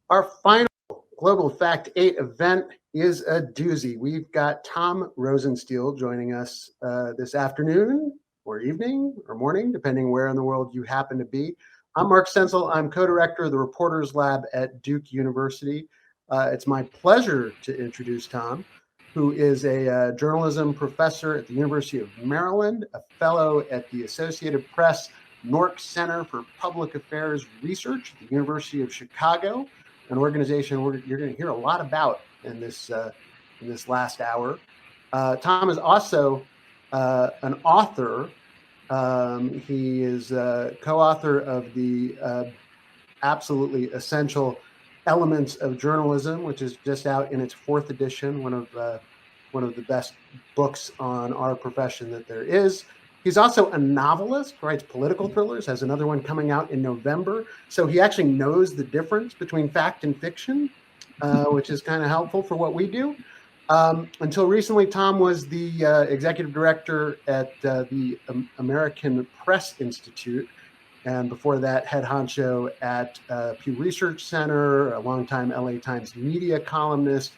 Our final Global Fact 8 event is a doozy. We've got Tom Rosenstiel joining us this afternoon or evening or morning, depending where in the world you happen to be. I'm Mark Stencel. I'm co-director of the Reporters Lab at Duke University. It's my pleasure to introduce Tom, who is a journalism professor at the University of Maryland, a fellow at the Associated Press Nork Center for Public Affairs Research at the University of Chicago, an organization you're going to hear a lot about in this last hour. Tom is also an author. He is co-author of the absolutely essential Elements of Journalism, which is just out in its 4th edition, one of the best books on our profession that there is. He's also a novelist, writes political thrillers, has another one coming out in November. So he actually knows the difference between fact and fiction, which is kind of helpful for what we do. Until recently, Tom was the executive director at the American Press Institute. And before that, head honcho at Pew Research Center, a longtime LA Times media columnist,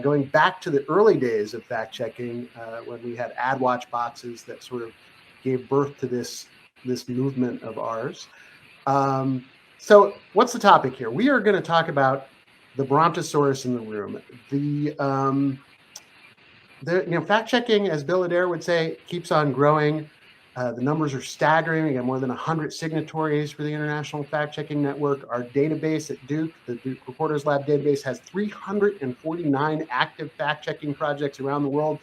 going back to the early days of fact-checking, when we had ad watch boxes that sort of gave birth to this movement of ours. So what's the topic here? We are going to talk about the Brontosaurus in the room. Fact-checking, as Bill Adair would say, keeps on growing. The numbers are staggering. We got more than 100 signatories for the International Fact-Checking Network. Our database at Duke, the Duke Reporters Lab database, has 349 active fact-checking projects around the world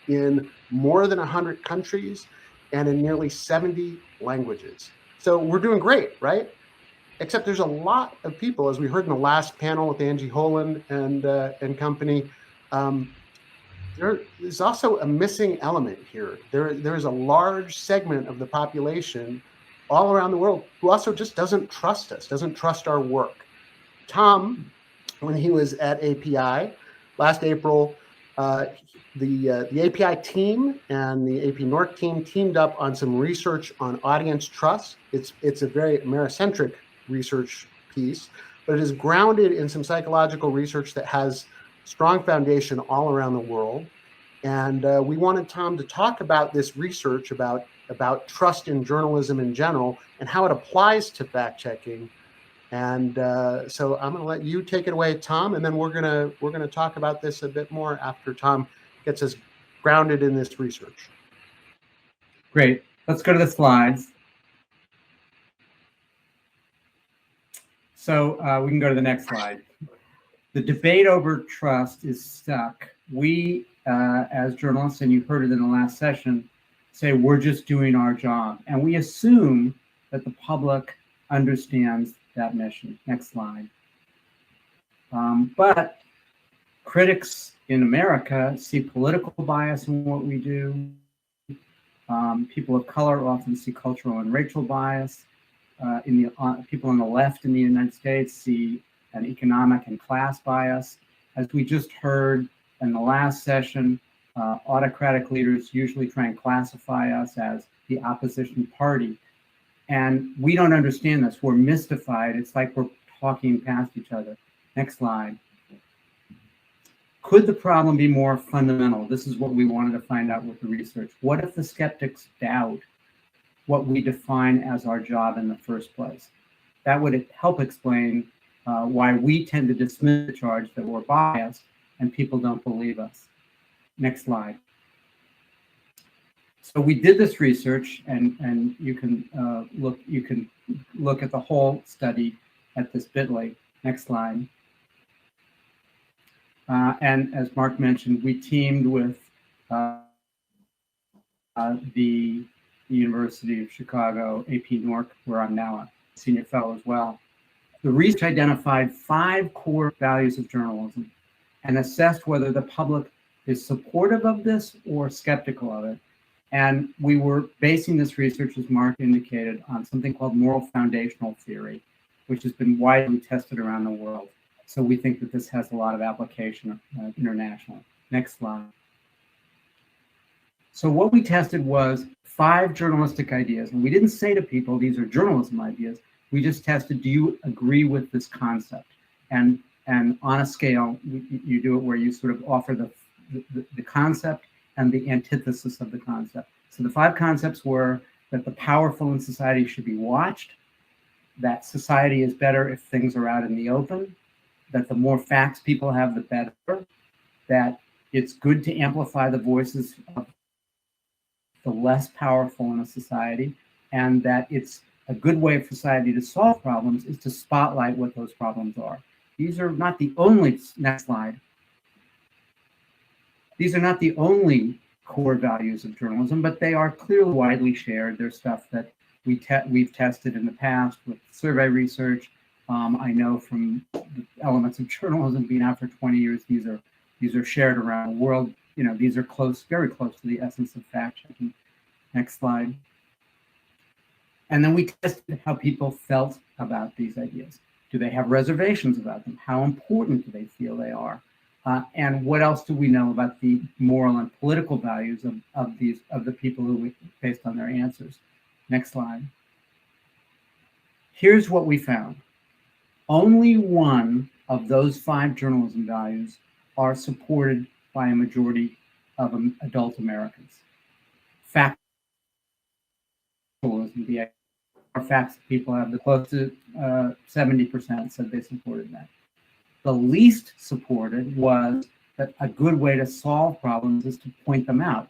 in more than 100 countries and in nearly 70 languages. So we're doing great, right? Except there's a lot of people, as we heard in the last panel with Angie Holland and company, there's also a missing element here. There is a large segment of the population all around the world who also just doesn't trust us, doesn't trust our work. Tom, when he was at API last April, the API team and the AP Nork team teamed up on some research on audience trust. It's a very Americentric research piece, but it is grounded in some psychological research that has strong foundation all around the world. And we wanted Tom to talk about this research about trust in journalism in general and how it applies to fact-checking. And so I'm going to let you take it away, Tom, and then we're going to talk about this a bit more after Tom gets us grounded in this research. Great. Let's go to the slides. So we can go to the next slide. The debate over trust is stuck. We, as journalists, and you heard it in the last session, say we're just doing our job. And we assume that the public understands that mission. Next slide. But critics in America see political bias in what we do. People of color often see cultural and racial bias. People on the left in the United States see an economic and class bias. As we just heard in the last session, autocratic leaders usually try and classify us as the opposition party. And we don't understand this. We're mystified. It's like we're talking past each other. Next slide. Could the problem be more fundamental? This is what we wanted to find out with the research. What if the skeptics doubt what we define as our job in the first place? That would help explain why we tend to dismiss the charge that we're biased and people don't believe us. Next slide. So we did this research, and you can look at the whole study at this bit.ly. Next slide. And as Mark mentioned, we teamed with the University of Chicago, AP Nork, where I'm now a senior fellow as well. The research identified 5 core values of journalism and assessed whether the public is supportive of this or skeptical of it. And we were basing this research, as Mark indicated, on something called moral foundational theory, which has been widely tested around the world. So we think that this has a lot of application internationally. Next slide. So what we tested was 5 journalistic ideas. And we didn't say to people, these are journalism ideas. We just tested, do you agree with this concept? and on a scale, you do it where you sort of offer the concept and the antithesis of the concept. So the 5 concepts were that the powerful in society should be watched, that society is better if things are out in the open, that the more facts people have, the better, that it's good to amplify the voices of the less powerful in a society, and that it's a good way for society to solve problems is to spotlight what those problems are. These are not the only, next slide. These are not the only core values of journalism, but they are clearly widely shared. They're stuff that we've tested in the past with survey research. I know from the elements of journalism being out for 20 years, these are shared around the world. You know, these are close, very close to the essence of fact-checking. Next slide. And then we tested how people felt about these ideas. Do they have reservations about them? How important do they feel they are? And what else do we know about the moral and political values of the people who, based on their answers? Next slide. Here's what we found. Only one of those 5 journalism values are supported by a majority of adult Americans. Factualism, the facts that people have, the close to 70% said they supported that. The least supported was that a good way to solve problems is to point them out.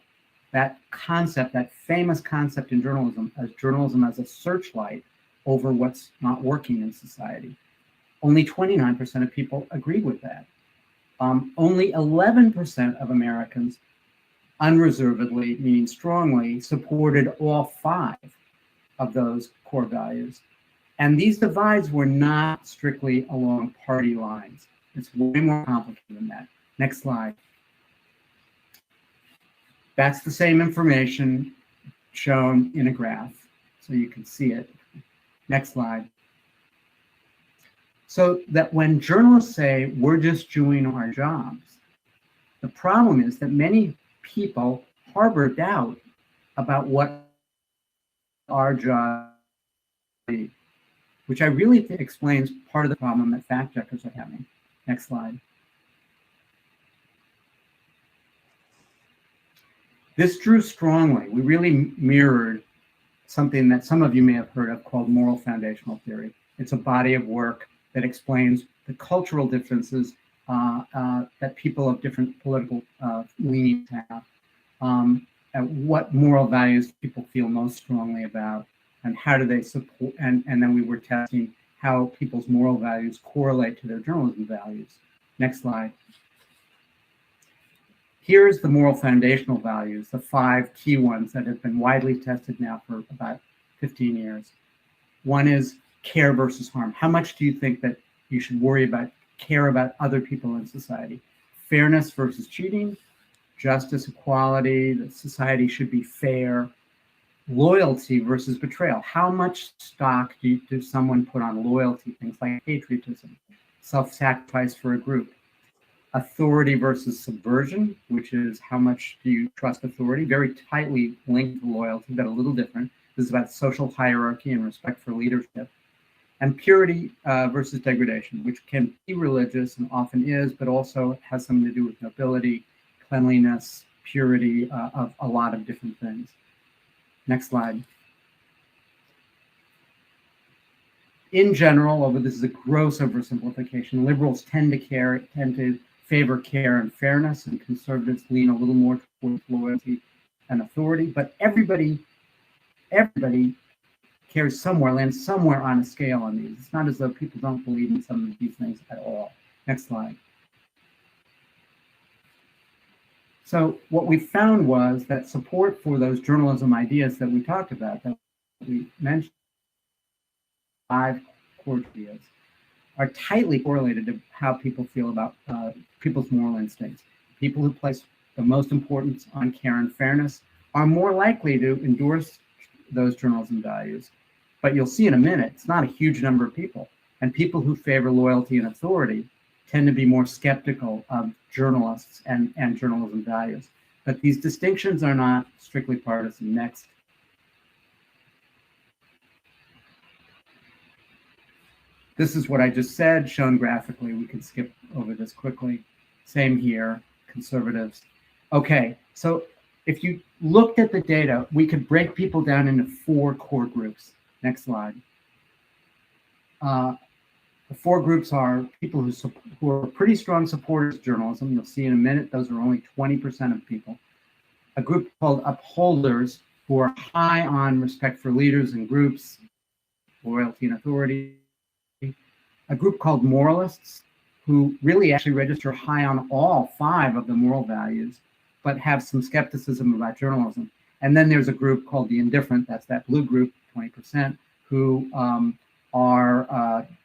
That concept, that famous concept in journalism as a searchlight over what's not working in society. Only 29% of people agreed with that. Only 11% of Americans unreservedly, meaning strongly, supported all 5 of those core values. And these divides were not strictly along party lines. It's way more complicated than that. Next slide. That's the same information shown in a graph, so you can see it. Next slide. So that when journalists say, we're just doing our jobs, the problem is that many people harbor doubt about what our job is, which I really think explains part of the problem that fact checkers are having. Next slide. This drew strongly. We really mirrored something that some of you may have heard of called moral foundational theory. It's a body of work that explains the cultural differences that people of different political leanings have, and what moral values people feel most strongly about, and how do they support, and then we were testing how people's moral values correlate to their journalism values. Next slide. Here's the moral foundational values, the 5 key ones that have been widely tested now for about 15 years. One is care versus harm. How much do you think that you should care about other people in society? Fairness versus cheating, justice, equality, that society should be fair. Loyalty versus betrayal. How much stock does someone put on loyalty? Things like patriotism, self-sacrifice for a group. Authority versus subversion, which is how much do you trust authority? Very tightly linked to loyalty, but a little different. This is about social hierarchy and respect for leadership. And purity versus degradation, which can be religious and often is, but also has something to do with nobility, cleanliness, purity of a lot of different things. Next slide. In general, although this is a gross oversimplification, liberals tend to favor care and fairness, and conservatives lean a little more towards loyalty and authority. But everybody lands somewhere on a scale on these. It's not as though people don't believe in some of these things at all. Next slide. So what we found was that support for those journalism ideas that we talked about, that we mentioned, 5 core ideas, are tightly correlated to how people feel about people's moral instincts. People who place the most importance on care and fairness are more likely to endorse those journalism values. But you'll see in a minute, it's not a huge number of people. And people who favor loyalty and authority tend to be more skeptical of journalists and journalism values. But these distinctions are not strictly partisan. Next. This is what I just said, shown graphically. We can skip over this quickly. Same here, conservatives. Okay, so if you looked at the data, we could break people down into 4 core groups. Next slide. The 4 groups are people who are pretty strong supporters of journalism. You'll see in a minute, those are only 20% of people. A group called Upholders, who are high on respect for leaders and groups, loyalty and authority. A group called Moralists, who really actually register high on all 5 of the moral values, but have some skepticism about journalism. And then there's a group called the Indifferent, that's that blue group, 20%, who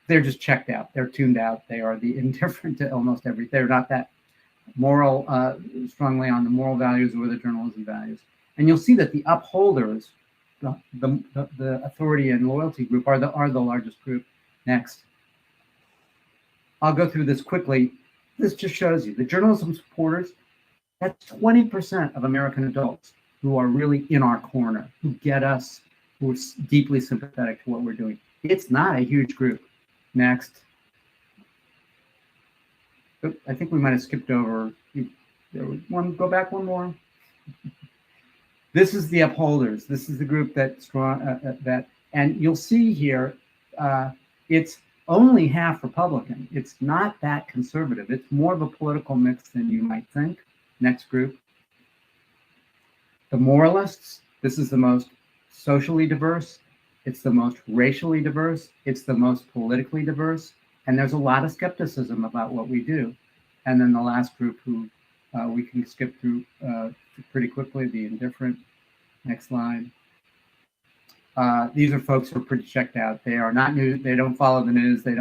they're just checked out. They're tuned out. They are the indifferent to almost everything. They're not that moral, strongly on the moral values or the journalism values. And you'll see that the Upholders, the authority and loyalty group, are the largest group. Next. I'll go through this quickly. This just shows you the journalism supporters. That's 20% of American adults who are really in our corner, who get us, who are deeply sympathetic to what we're doing. It's not a huge group. Next. Oops, I think we might have skipped over. Go back one more. This is the Upholders. This is the group that's and you'll see here, it's only half Republican. It's not that conservative. It's more of a political mix than you might think. Next group. The Moralists. This is the most socially diverse. It's the most racially diverse. It's the most politically diverse. And there's a lot of skepticism about what we do. And then the last group who we can skip through pretty quickly, the Indifferent. Next slide. These are folks who are pretty checked out. They are not news. They don't follow the news. They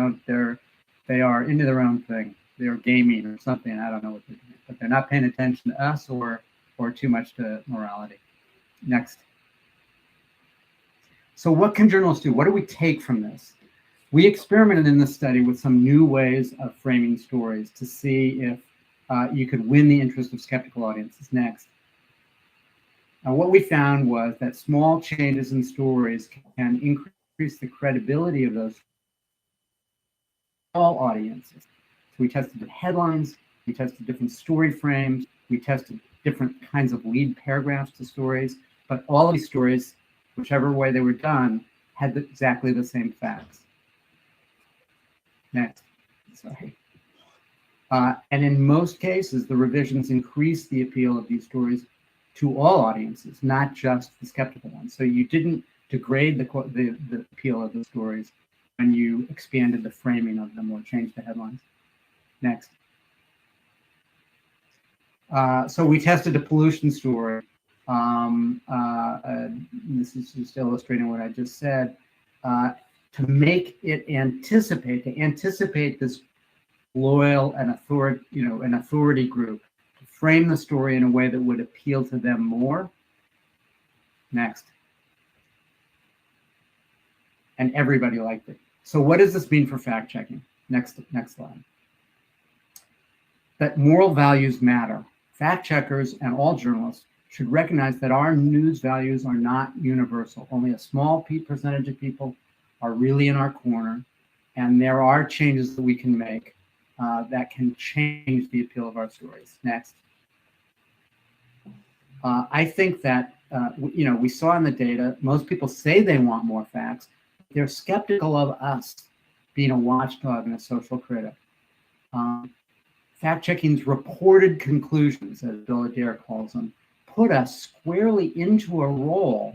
are into their own thing. They're gaming or something. I don't know what they're doing, but they're not paying attention to us or too much to morality. Next. So what can journalists do? What do we take from this? We experimented in this study with some new ways of framing stories to see if you could win the interest of skeptical audiences. Next. Now, what we found was that small changes in stories can increase the credibility of those all audiences. So we tested the headlines, we tested different story frames, we tested different kinds of lead paragraphs to stories, but all of these stories, whichever way they were done, had exactly the same facts. Next, sorry. And in most cases, the revisions increased the appeal of these stories to all audiences, not just the skeptical ones. So you didn't degrade the appeal of the stories when you expanded the framing of them or changed the headlines. Next. So we tested the pollution story. This is just illustrating what I just said. To make it anticipate this loyal and authority group, to frame the story in a way that would appeal to them more. Next. And everybody liked it. So what does this mean for fact checking? Next slide. That moral values matter. Fact checkers and all journalists should recognize that our news values are not universal. Only a small percentage of people are really in our corner, and there are changes that we can make that can change the appeal of our stories. Next. I think that, we saw in the data, most people say they want more facts. They're skeptical of us being a watchdog and a social critic. Fact-checking's reported conclusions, as Bill Adair calls them, put us squarely into a role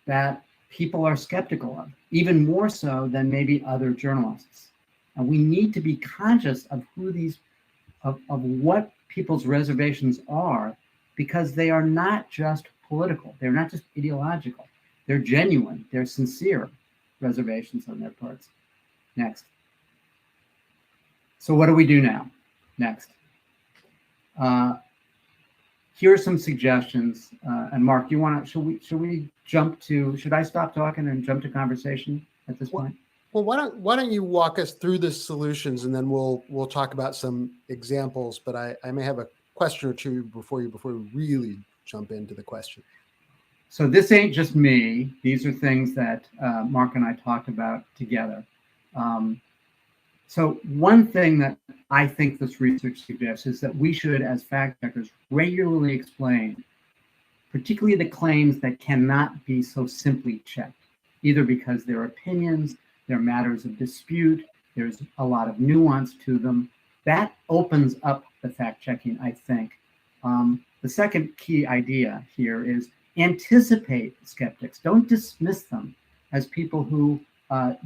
that people are skeptical of, even more so than maybe other journalists. And we need to be conscious of of what people's reservations are, because they are not just political. They're not just ideological. They're genuine. They're sincere reservations on their parts. Next. So what do we do now? Next. Here are some suggestions. And Mark, you want to? Should I stop talking and jump to conversation at this point? Well, why don't you walk us through the solutions, and then we'll talk about some examples. But I may have a question or two before we really jump into the question. So this ain't just me. These are things that Mark and I talked about together. So one thing that I think this research suggests is that we should, as fact checkers, regularly explain, particularly the claims that cannot be so simply checked, either because they're opinions, they're matters of dispute, there's a lot of nuance to them. That opens up the fact checking, I think. The second key idea here is anticipate skeptics. Don't dismiss them as people who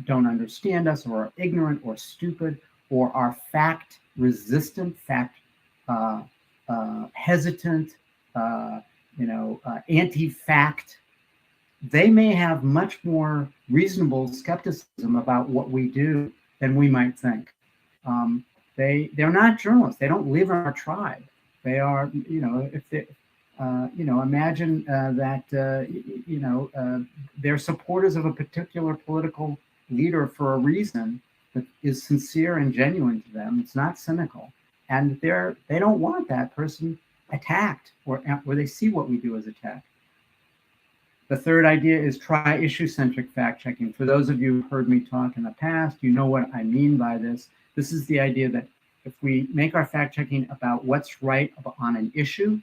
don't understand us, or are ignorant or stupid, or are fact resistant, fact hesitant, anti-fact. They may have much more reasonable skepticism about what we do than we might think. They're not journalists. They don't live in our tribe. They are, if they, imagine that, they're supporters of a particular political leader for a reason that is sincere and genuine to them. It's not cynical. And they don't want that person attacked, or they see what we do as attack. The third idea is try issue-centric fact-checking. For those of you who've heard me talk in the past, you know what I mean by this. This is the idea that if we make our fact-checking about what's right on an issue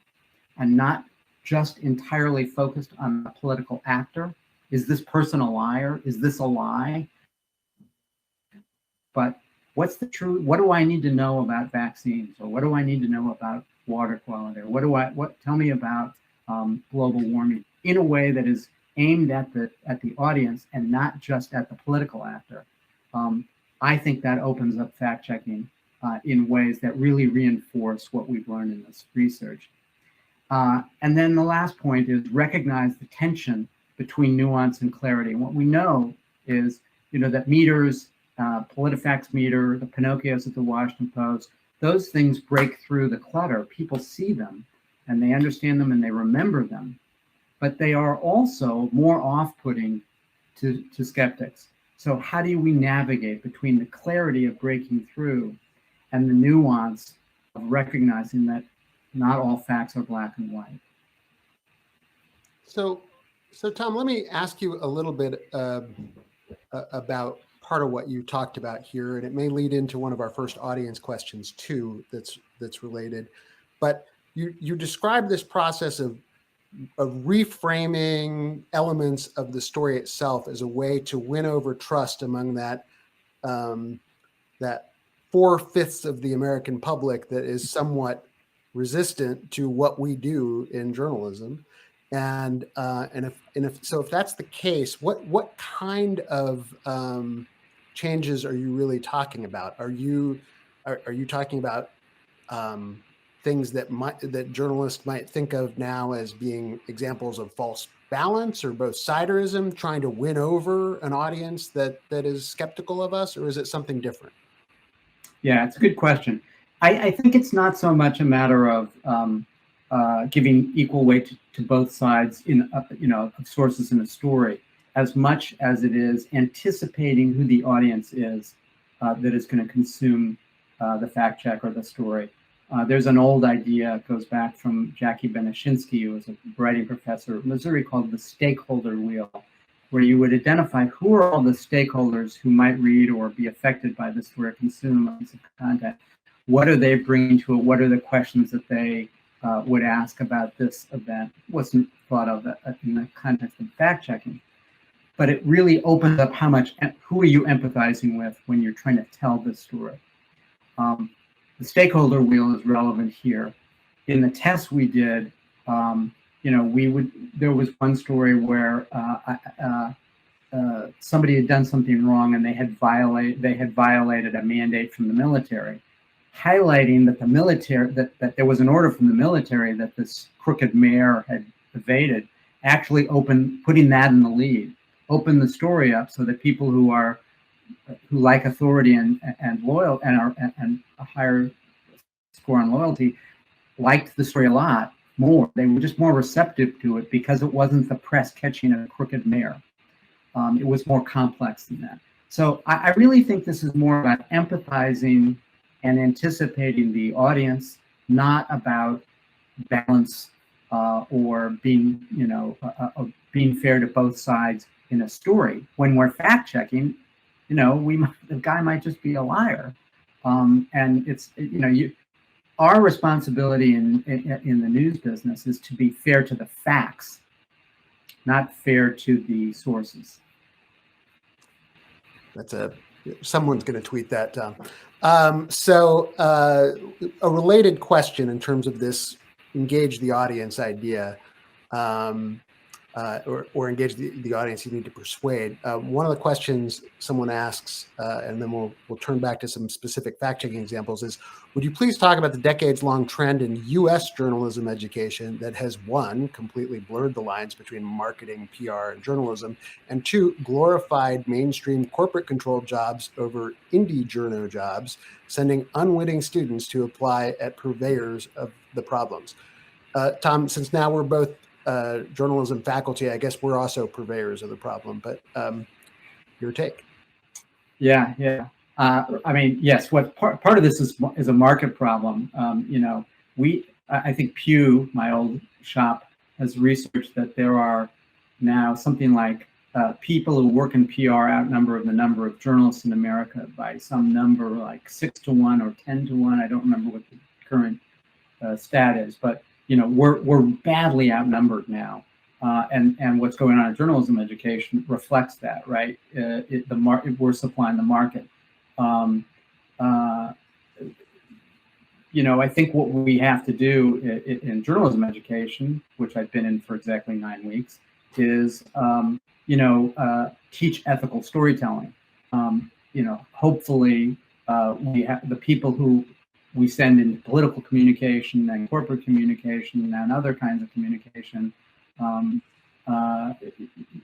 and not just entirely focused on a political actor, is this person a liar? Is this a lie? But what's the truth? What do I need to know about vaccines? Or what do I need to know about water quality? Or tell me about global warming, in a way that is aimed at the audience and not just at the political actor. I think that opens up fact-checking in ways that really reinforce what we've learned in this research. And then the last point is recognize the tension between nuance and clarity. And what we know is, that meters, PolitiFact's meter, the Pinocchios at the Washington Post, those things break through the clutter. People see them and they understand them and they remember them. But they are also more off-putting to skeptics. So how do we navigate between the clarity of breaking through and the nuance of recognizing that not all facts are black and white? So Tom, let me ask you a little bit about part of what you talked about here, and it may lead into one of our first audience questions too that's related. But you described this process of reframing elements of the story itself as a way to win over trust among that 4/5 of the American public that is somewhat resistant to what we do in journalism. And if that's the case, what kind of changes are you really talking about? Are you talking about things that journalists might think of now as being examples of false balance or both siderism, trying to win over an audience that is skeptical of us, or is it something different? Yeah, it's a good question. I think it's not so much a matter of giving equal weight to both sides of sources in a story, as much as it is anticipating who the audience is that is going to consume the fact check or the story. There's an old idea, it goes back from Jackie Benishinsky, who was a writing professor at Missouri, called the stakeholder wheel, where you would identify who are all the stakeholders who might read or be affected by the story or consume a piece of content. What are they bringing to it? What are the questions that they would ask about this event? Wasn't thought of in the context of fact checking, but it really opens up who are you empathizing with when you're trying to tell this story. The stakeholder wheel is relevant here. In the tests we did, there was one story where somebody had done something wrong and they had violated a mandate from the military, highlighting that the military, that there was an order from the military that this crooked mayor had evaded, actually putting that in the lead, opened the story up so that people who like authority and loyal and a higher score on loyalty liked the story a lot more. They were just more receptive to it because it wasn't the press catching a crooked mayor. It was more complex than that. So I really think this is more about empathizing and anticipating the audience, not about balance or being, being fair to both sides in a story. When we're fact checking, the guy might just be a liar, and it's our responsibility in the news business is to be fair to the facts, not fair to the sources. Someone's going to tweet that, Tom. So a related question in terms of this engage the audience idea, or engage the audience you need to persuade. One of the questions someone asks, and then we'll turn back to some specific fact-checking examples, is, would you please talk about the decades-long trend in U.S. journalism education that has, one, completely blurred the lines between marketing, PR, and journalism, and two, glorified mainstream corporate-controlled jobs over indie journo jobs, sending unwitting students to apply at purveyors of the problems. Tom, since now we're both journalism faculty, I guess we're also purveyors of the problem, but your take. Yeah. I mean, yes, what part of this is a market problem. I think Pew, my old shop, has researched that there are now something like people who work in PR outnumber the number of journalists in America by some number like 6 to 1 or 10 to 1. I don't remember what the current stat is, but we're badly outnumbered now, and what's going on in journalism education reflects that, right? We're supplying the market. I think what we have to do in journalism education, which I've been in for exactly 9 weeks, is teach ethical storytelling. Hopefully, we have the people who we send in political communication and corporate communication and other kinds of communication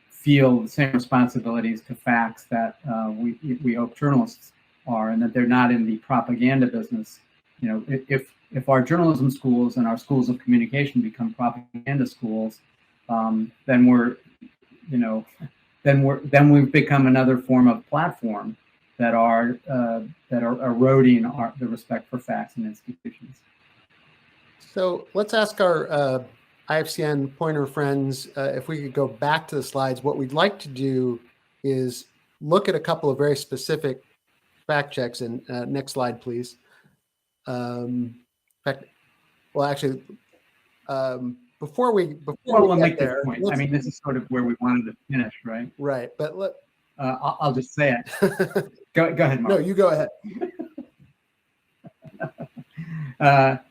feel the same responsibilities to facts that we hope journalists are, and that they're not in the propaganda business. If our journalism schools and our schools of communication become propaganda schools, then we've become another form of platform that are eroding the respect for facts and institutions. So let's ask our IFCN pointer friends if we could go back to the slides. What we'd like to do is look at a couple of very specific fact checks. And next slide, please. Before we make this point, I mean, this is sort of where we wanted to finish, right? Right, but I'll just say it. Go ahead, Mark. No, you go ahead.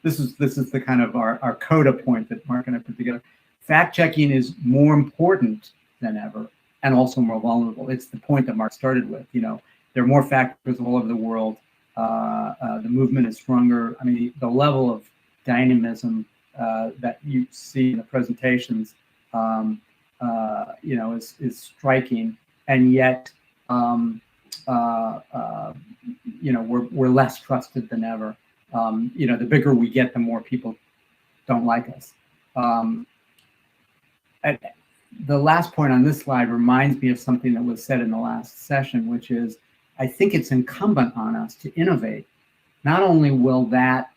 This is the kind of our coda point that Mark and I put together. Fact checking is more important than ever, and also more vulnerable. It's the point that Mark started with. There are more factors all over the world. The movement is stronger. I mean, the level of dynamism that you see in the presentations, is striking, and yet, we're less trusted than ever. The bigger we get, the more people don't like us. The last point on this slide reminds me of something that was said in the last session, which is, I think it's incumbent on us to innovate. Not only will that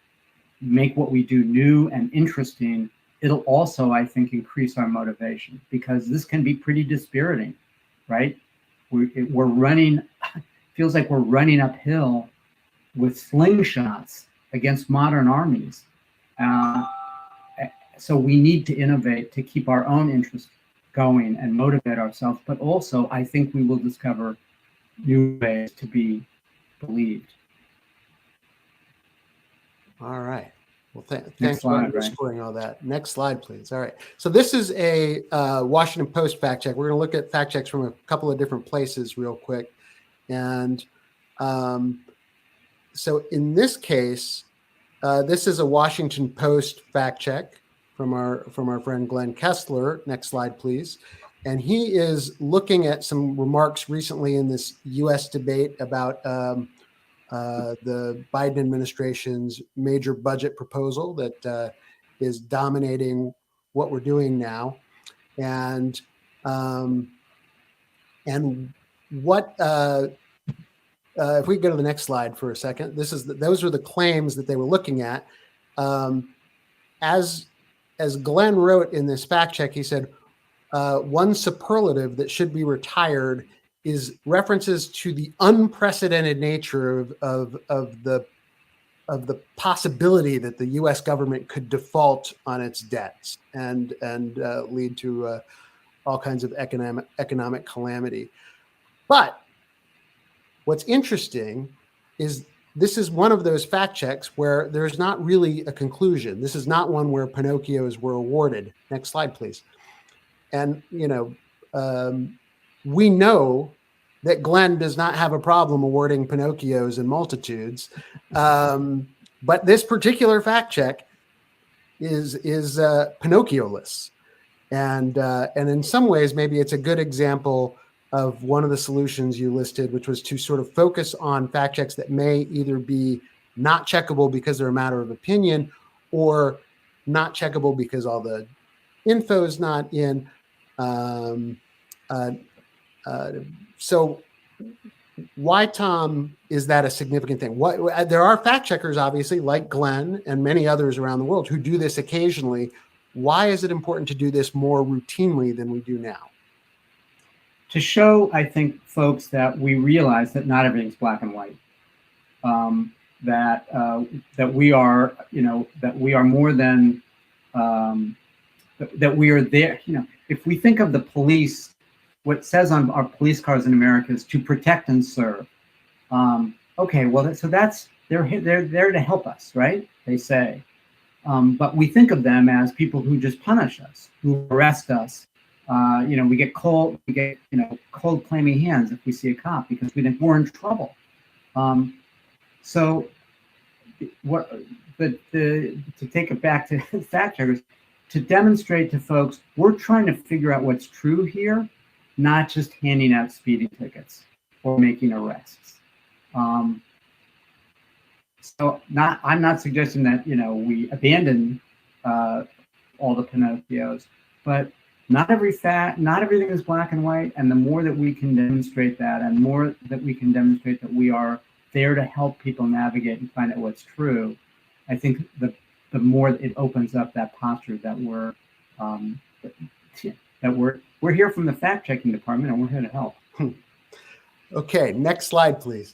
make what we do new and interesting, it'll also, I think, increase our motivation, because this can be pretty dispiriting, right? We're running, feels like we're running uphill with slingshots against modern armies. So we need to innovate to keep our own interest going and motivate ourselves, but also I think we will discover new ways to be believed. All right. Well, thanks for underscoring all that. Next slide, please. All right. So this is a Washington Post fact check. We're going to look at fact checks from a couple of different places real quick. And so in this case, this is a Washington Post fact check from our friend Glenn Kessler. Next slide, please. And he is looking at some remarks recently in this U.S. debate about the Biden administration's major budget proposal that is dominating what we're doing now, and what if we go to the next slide for a second. Those are the claims that they were looking at. As as Glenn wrote in this fact check, he said, one superlative that should be retired is references to the unprecedented nature of the possibility that the U.S. government could default on its debts and lead to all kinds of economic calamity. But what's interesting is this is one of those fact checks where there's not really a conclusion. This is not one where Pinocchios were awarded. Next slide, please. And, we know that Glenn does not have a problem awarding Pinocchios in multitudes. But this particular fact check is Pinocchio-less. And in some ways, maybe it's a good example of one of the solutions you listed, which was to sort of focus on fact checks that may either be not checkable because they're a matter of opinion, or not checkable because all the info is not in. So why, Tom, is that a significant thing? There are fact checkers, obviously, like Glenn and many others around the world who do this occasionally. Why is it important to do this more routinely than we do now? To show, I think, folks that we realize that not everything's black and white. That we are, that we are more than, that we are there. If we think of the police, what it says on our police cars in America is to protect and serve. Okay, well, so that's they're there to help us, right? They say, but we think of them as people who just punish us, who arrest us. We get cold clammy hands if we see a cop because we think we're in trouble. So, to take it back to fact checkers, to demonstrate to folks, we're trying to figure out what's true here, not just handing out speeding tickets or making arrests. So I'm not suggesting that, we abandon all the Pinocchios, but not everything is black and white. And the more that we can demonstrate that, and more that we can demonstrate that we are there to help people navigate and find out what's true, I think the more it opens up that posture that we're here from the fact checking department and we're here to help. Okay, next slide, please.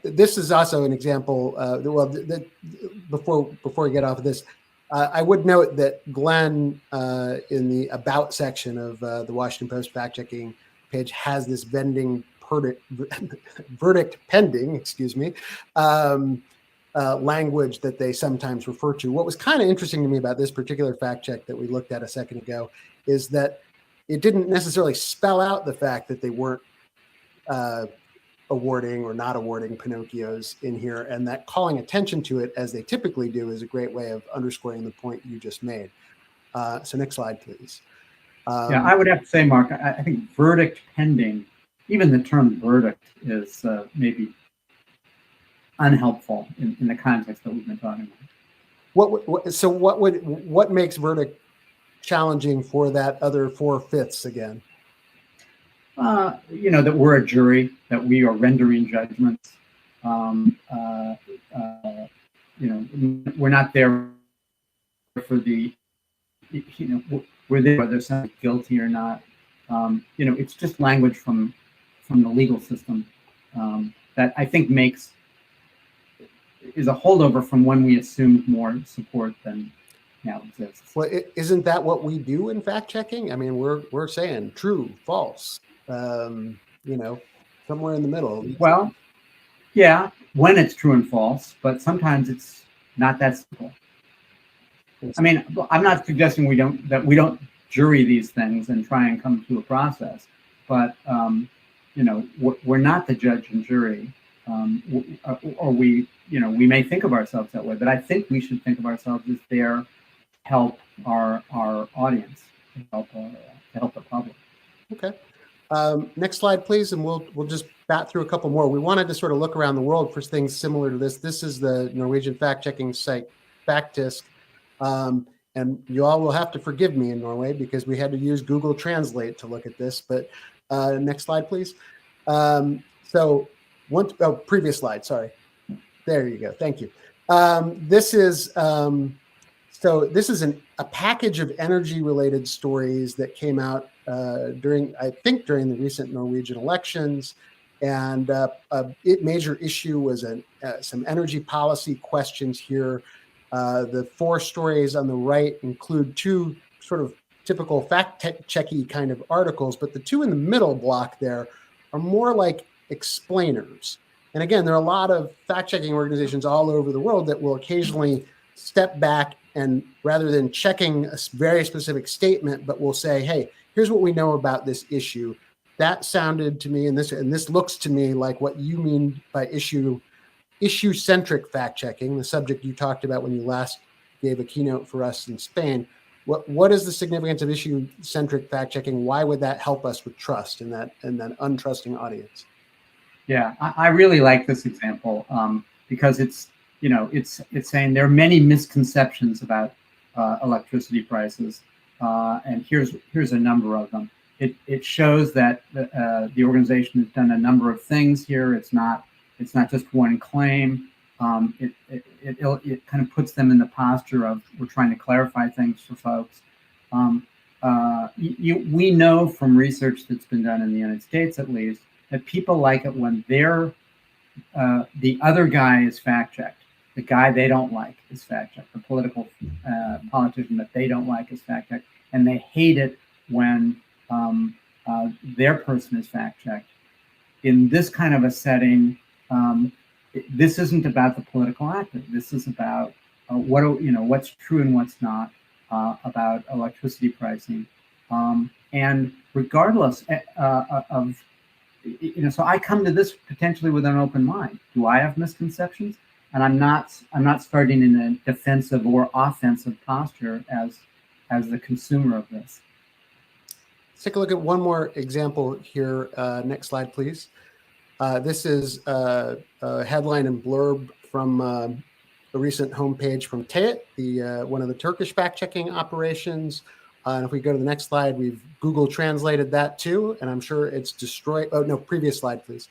This is also an example. Before we get off of this, I would note that Glenn, in the About section of the Washington Post fact-checking page, has this Vending verdict pending, language that they sometimes refer to. What was kind of interesting to me about this particular fact check that we looked at a second ago is that it didn't necessarily spell out the fact that they weren't awarding or not awarding Pinocchios in here, and that calling attention to it, as they typically do, is a great way of underscoring the point you just made. So next slide, please. Yeah, I would have to say, Mark, I think verdict pending, even the term verdict is maybe unhelpful in the context that we've been talking about. What makes verdict challenging for that other 4/5 again? That we're a jury, that we are rendering judgments. We're not there for the, we're there whether someone's guilty or not. It's just language from the legal system that I think is a holdover from when we assumed more support than now exists. Well, isn't that what we do in fact checking? I mean, we're saying true, false. Somewhere in the middle. Well, yeah, when it's true and false, but sometimes it's not that simple. I mean, I'm not suggesting we don't jury these things and try and come to a process, but we're not the judge and jury, or we may think of ourselves that way, but I think we should think of ourselves as there to help our audience, to help the public. Okay. Next slide, please, and we'll just bat through a couple more. We wanted to sort of look around the world for things similar to this. This is the Norwegian fact-checking site, Facttisk, and you all will have to forgive me in Norway because we had to use Google Translate to look at this. But next slide, please. Previous slide, sorry. There you go. Thank you. This is So this is a package of energy-related stories that came out during the recent Norwegian elections, and a major issue was some energy policy questions here. The 4 stories on the right include 2 sort of typical fact-checky kind of articles, but the 2 in the middle block there are more like explainers. And again, there are a lot of fact-checking organizations all over the world that will occasionally step back and rather than checking a very specific statement, but will say, hey, here's what we know about this issue. That sounded to me, and this looks to me like what you mean by issue-centric fact-checking, the subject you talked about when you last gave a keynote for us in Spain. What is the significance of issue-centric fact-checking? Why would that help us with trust in that untrusting audience? Yeah, I really like this example because it's saying there are many misconceptions about electricity prices, and here's a number of them. It shows that the organization has done a number of things here. It's not just one claim. It kind of puts them in the posture of we're trying to clarify things for folks. We know from research that's been done in the United States, at least, that people like it when the other guy is fact-checked. The guy they don't like is fact-checked. The politician that they don't like is fact-checked. And they hate it when their person is fact-checked. In this kind of a setting, this isn't about the political actor. This is about what's true and what's not about electricity pricing. And regardless of so I come to this potentially with an open mind. Do I have misconceptions? And I'm not starting in a defensive or offensive posture as the consumer of this. Let's take a look at one more example here. Next slide, please. This is a headline and blurb from a recent homepage from Teyit, one of the Turkish fact-checking operations. And if we go to the next slide, we've Google translated that too, and I'm sure it's destroyed. Oh no, previous slide, please.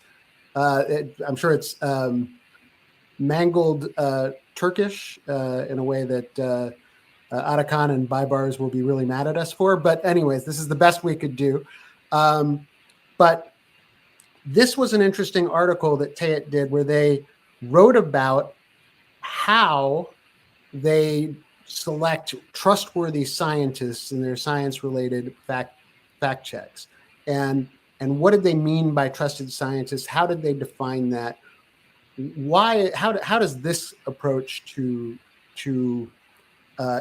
I'm sure it's mangled Turkish in a way that Atakan and Baybars will be really mad at us for. But anyways, this is the best we could do. But this was an interesting article that Teyit did where they wrote about how they select trustworthy scientists in their science-related fact checks, and what did they mean by trusted scientists? How did they define that? Why? How does this approach to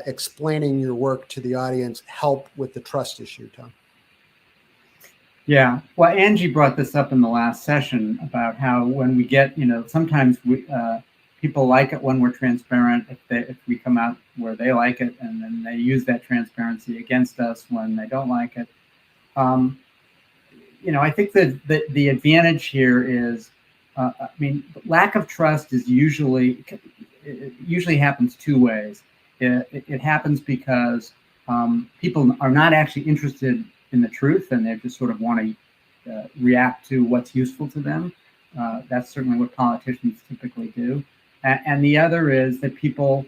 explaining your work to the audience help with the trust issue, Tom? Yeah, well, Angie brought this up in the last session about how when we get, sometimes people like it when we're transparent, if we come out where they like it, and then they use that transparency against us when they don't like it. I think that the advantage here is, lack of trust is usually happens 2 ways. It happens because people are not actually interested in the truth, and they just sort of want to react to what's useful to them. That's certainly what politicians typically do. And the other is that people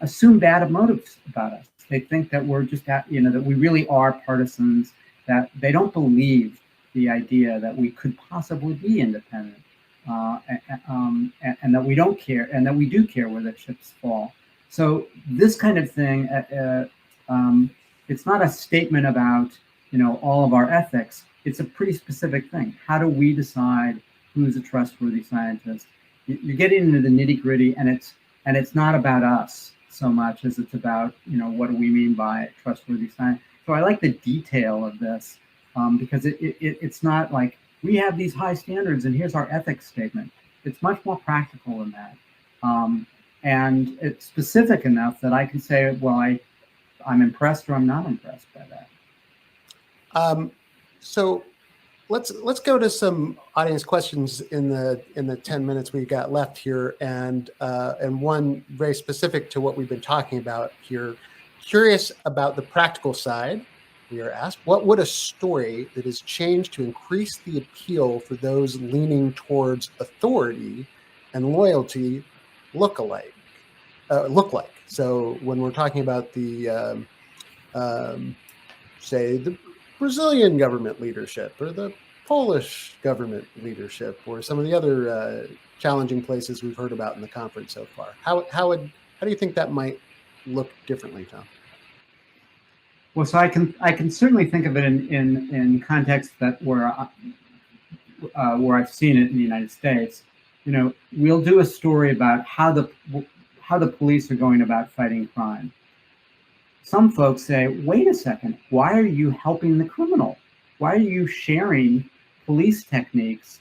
assume bad motives about us. They think that we're just, that we really are partisans, that they don't believe the idea that we could possibly be independent, and that we don't care, and that we do care where the chips fall. So this kind of thing, it's not a statement about, all of our ethics. It's a pretty specific thing. How do we decide who's a trustworthy scientist? You're getting into the nitty gritty, and it's not about us so much as it's about, what do we mean by trustworthy science? So I like the detail of this because it's not like we have these high standards and here's our ethics statement. It's much more practical than that. And it's specific enough that I can say, well, I'm impressed or I'm not impressed by that. So let's go to some audience questions in the 10 minutes we got left here, and one very specific to what we've been talking about here. Curious about the practical side. We are asked, what would a story that is changed to increase the appeal for those leaning towards authority and loyalty look alike? look like? So when we're talking about the, say, the Brazilian government leadership or the Polish government leadership or some of the other challenging places we've heard about in the conference so far, how do you think that might look differently, Tom? Well, so I can certainly think of it in context that where I've seen it in the United States. You know, we'll do a story about how the police are going about fighting crime. Some folks say, wait a second, why are you helping the criminal? Why are you sharing police techniques?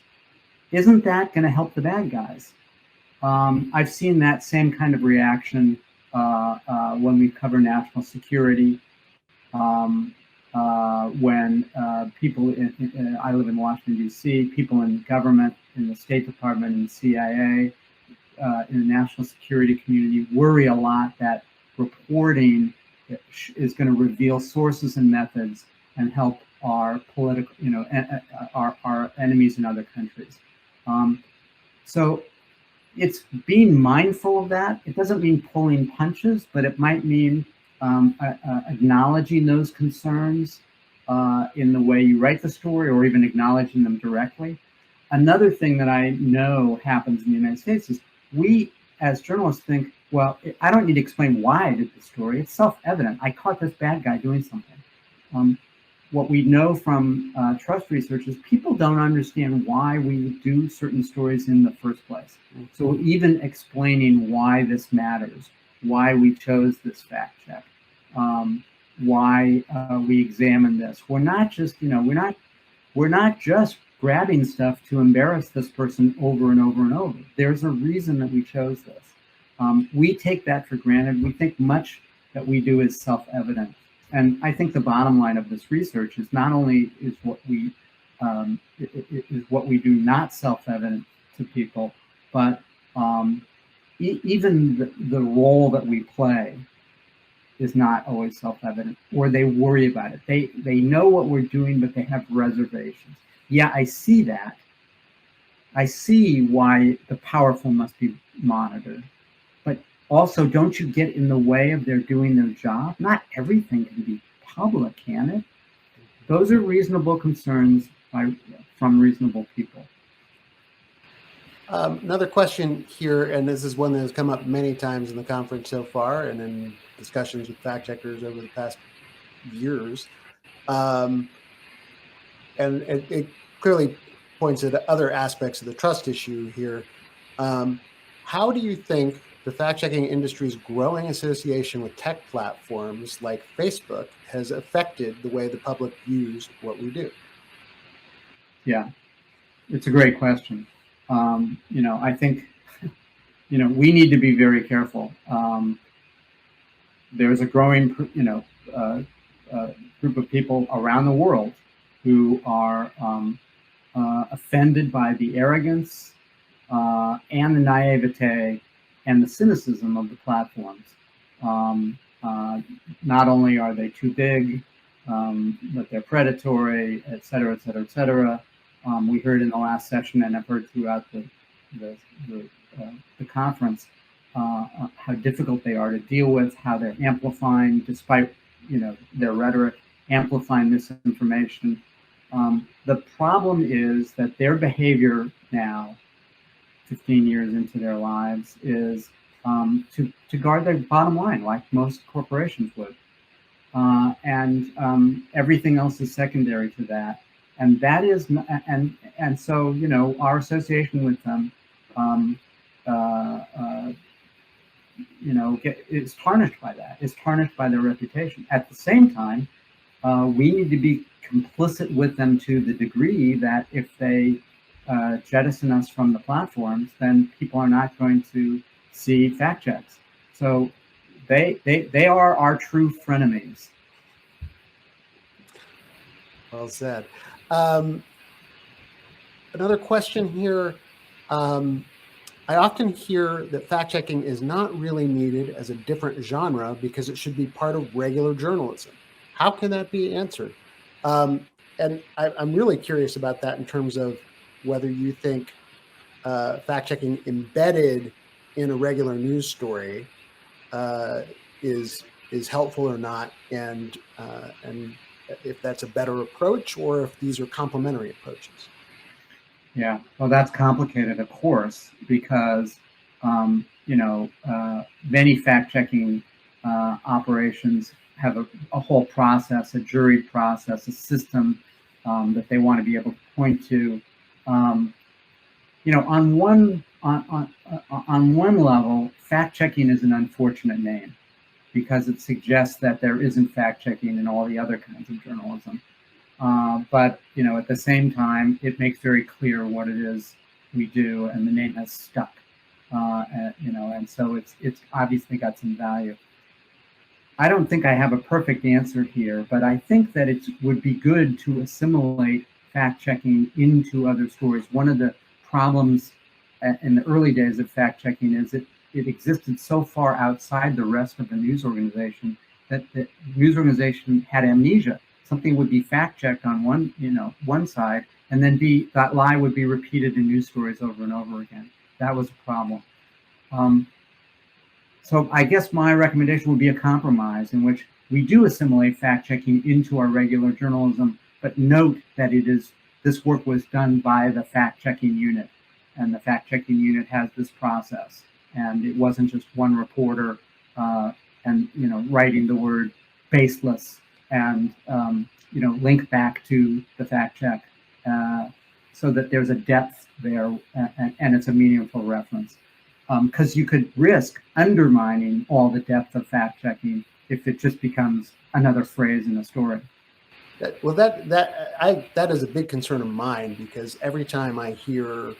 Isn't that going to help the bad guys? I've seen that same kind of reaction when we cover national security. When people I live in Washington, D.C., people in government, in the State Department, in the CIA, in the national security community worry a lot that reporting is going to reveal sources and methods and help our political, our enemies in other countries. So it's being mindful of that. It doesn't mean pulling punches, but it might mean acknowledging those concerns in the way you write the story, or even acknowledging them directly. Another thing that I know happens in the United States is we, as journalists, think, well, I don't need to explain why I did the story. It's self-evident. I caught this bad guy doing something. What we know from trust research is people don't understand why we do certain stories in the first place. So even explaining why this matters, why we chose this fact check, why we examine this. We're not just, we're not just grabbing stuff to embarrass this person over and over and over. There's a reason that we chose this. We take that for granted. We think much that we do is self-evident. And I think the bottom line of this research is not only is what we do not self-evident to people, but even the role that we play is not always self-evident, or they worry about it. They know what we're doing, but they have reservations. Yeah, I see that. I see why the powerful must be monitored. But also, don't you get in the way of their doing their job? Not everything can be public, can it? Those are reasonable concerns from reasonable people. Another question here, and this is one that has come up many times in the conference so far and in discussions with fact checkers over the past years. And it clearly points at other aspects of the trust issue here. How do you think the fact-checking industry's growing association with tech platforms like Facebook has affected the way the public views what we do? Yeah, it's a great question. I think, we need to be very careful. There's a growing, group of people around the world who are offended by the arrogance and the naivete and the cynicism of the platforms. Not only are they too big, but they're predatory, et cetera, et cetera, et cetera. We heard in the last session, and I've heard throughout the conference, how difficult they are to deal with, how they're amplifying, despite their rhetoric, amplifying misinformation. The problem is that their behavior now, 15 years into their lives, is to guard their bottom line, like most corporations would, and everything else is secondary to that. And that is, and so our association with them, is tarnished by that. Is tarnished by their reputation. At the same time, we need to be complicit with them to the degree that if they jettison us from the platforms, then people are not going to see fact checks. So they are our true frenemies. Well said. Another question here. I often hear that fact checking is not really needed as a different genre because it should be part of regular journalism. How can that be answered? And I'm really curious about that in terms of whether you think fact checking embedded in a regular news story is helpful or not, and if that's a better approach or if these are complementary approaches. Yeah, well, that's complicated, of course, because many fact-checking operations have a whole process, a juried process, a system that they want to be able to point to. On one level, fact-checking is an unfortunate name because it suggests that there isn't fact-checking in all the other kinds of journalism. But at the same time, it makes very clear what it is we do, and the name has stuck. And so it's obviously got some value. I don't think I have a perfect answer here, but I think that it would be good to assimilate fact-checking into other stories. One of the problems in the early days of fact-checking is it existed so far outside the rest of the news organization that the news organization had amnesia. Something would be fact-checked on one side, and then that lie would be repeated in news stories over and over again. That was a problem. So I guess my recommendation would be a compromise in which we do assimilate fact-checking into our regular journalism, but note that this work was done by the fact-checking unit, and the fact-checking unit has this process, and it wasn't just one reporter writing the word baseless and link back to the fact check so that there's a depth there and it's a meaningful reference. Because you could risk undermining all the depth of fact checking if it just becomes another phrase in a story. That is a big concern of mine, because every time I hear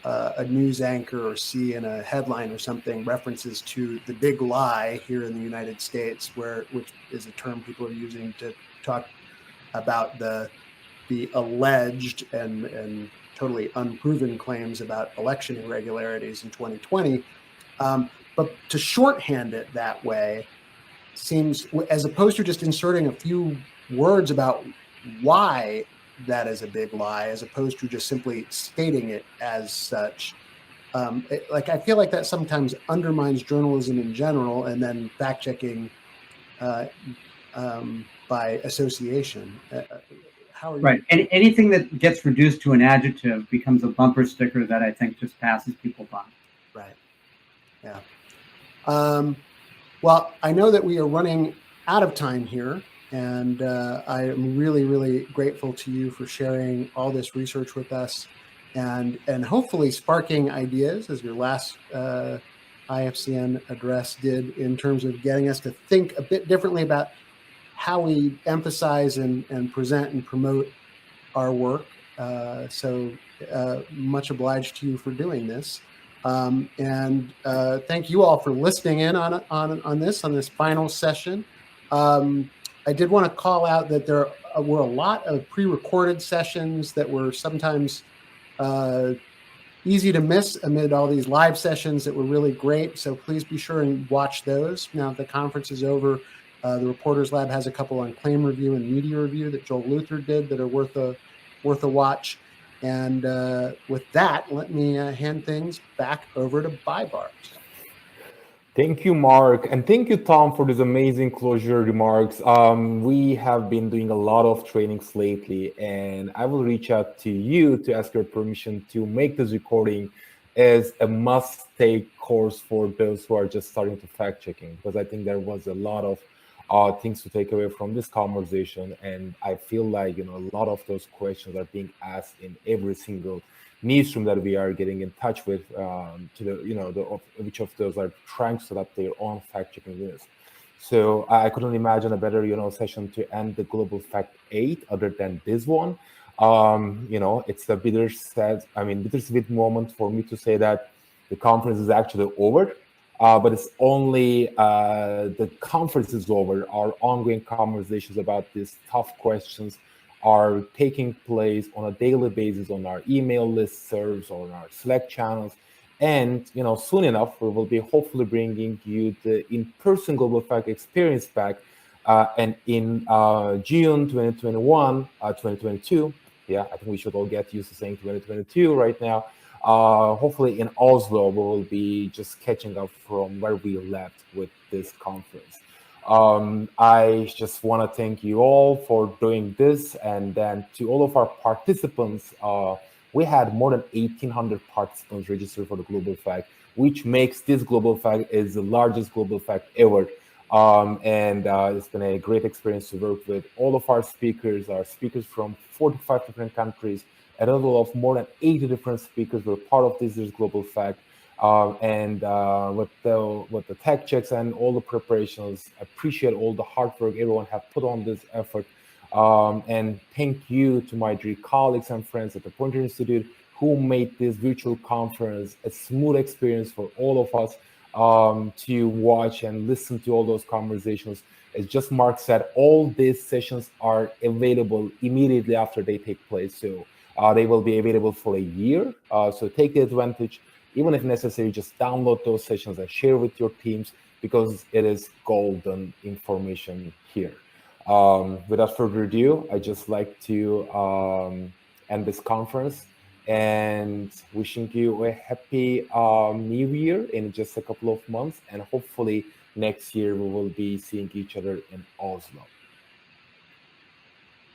a news anchor or see in a headline or something references to the big lie here in the United States, which is a term people are using to talk about the alleged and totally unproven claims about election irregularities in 2020. But to shorthand it that way seems, as opposed to just inserting a few words about why that is a big lie, as opposed to just simply stating it as such. I feel like that sometimes undermines journalism in general, and then fact-checking by association. How are you? Right. Anything that gets reduced to an adjective becomes a bumper sticker that I think just passes people by. Right. Yeah. Well, I know that we are running out of time here, and I am really, really grateful to you for sharing all this research with us, and hopefully sparking ideas, as your last IFCN address did, in terms of getting us to think a bit differently about how we emphasize and present and promote our work. So much obliged to you for doing this. And thank you all for listening in on this final session. I did want to call out that there were a lot of pre-recorded sessions that were sometimes easy to miss amid all these live sessions that were really great. So please be sure and watch those. Now that the conference is over, the Reporters Lab has a couple on claim review and media review that Joel Luther did that are worth a watch. And with that, let me hand things back over to Bybars. Thank you, Mark. And thank you, Tom, for these amazing closure remarks. We have been doing a lot of trainings lately, and I will reach out to you to ask your permission to make this recording as a must-take course for those who are just starting to fact-checking, because I think there was a lot of things to take away from this conversation. And I feel like, a lot of those questions are being asked in every single newsroom that we are getting in touch with, which of those are trying to set up their own fact-checking units. So I couldn't imagine a better, session to end the Global Fact 8 other than this one. It's a bittersweet moment for me to say that the conference is actually over. But it's only the conference is over. Our ongoing conversations about these tough questions are taking place on a daily basis on our email listservs or on our Slack channels. And soon enough, we will be hopefully bringing you the in-person Global Fact experience back. And in June 2022, I think we should all get used to saying 2022 right now. Hopefully in Oslo, we will be just catching up from where we left with this conference. I just want to thank you all for doing this, and then to all of our participants. We had more than 1,800 participants registered for the Global Fact, which makes this Global Fact is the largest Global Fact ever. And it's been a great experience to work with all of our speakers from 45 different countries. A total of more than 80 different speakers were part of this year's Global Fact. And with the tech checks and all the preparations, I appreciate all the hard work everyone have put on this effort. And thank you to my dear colleagues and friends at the Poynter Institute who made this virtual conference a smooth experience for all of us to watch and listen to all those conversations. As just Mark said, all these sessions are available immediately after they take place. So they will be available for a year. So take the advantage. Even if necessary, just download those sessions and share with your teams, because it is golden information here. Without further ado, I just like to end this conference and wishing you a happy new year in just a couple of months. And hopefully next year we will be seeing each other in Oslo.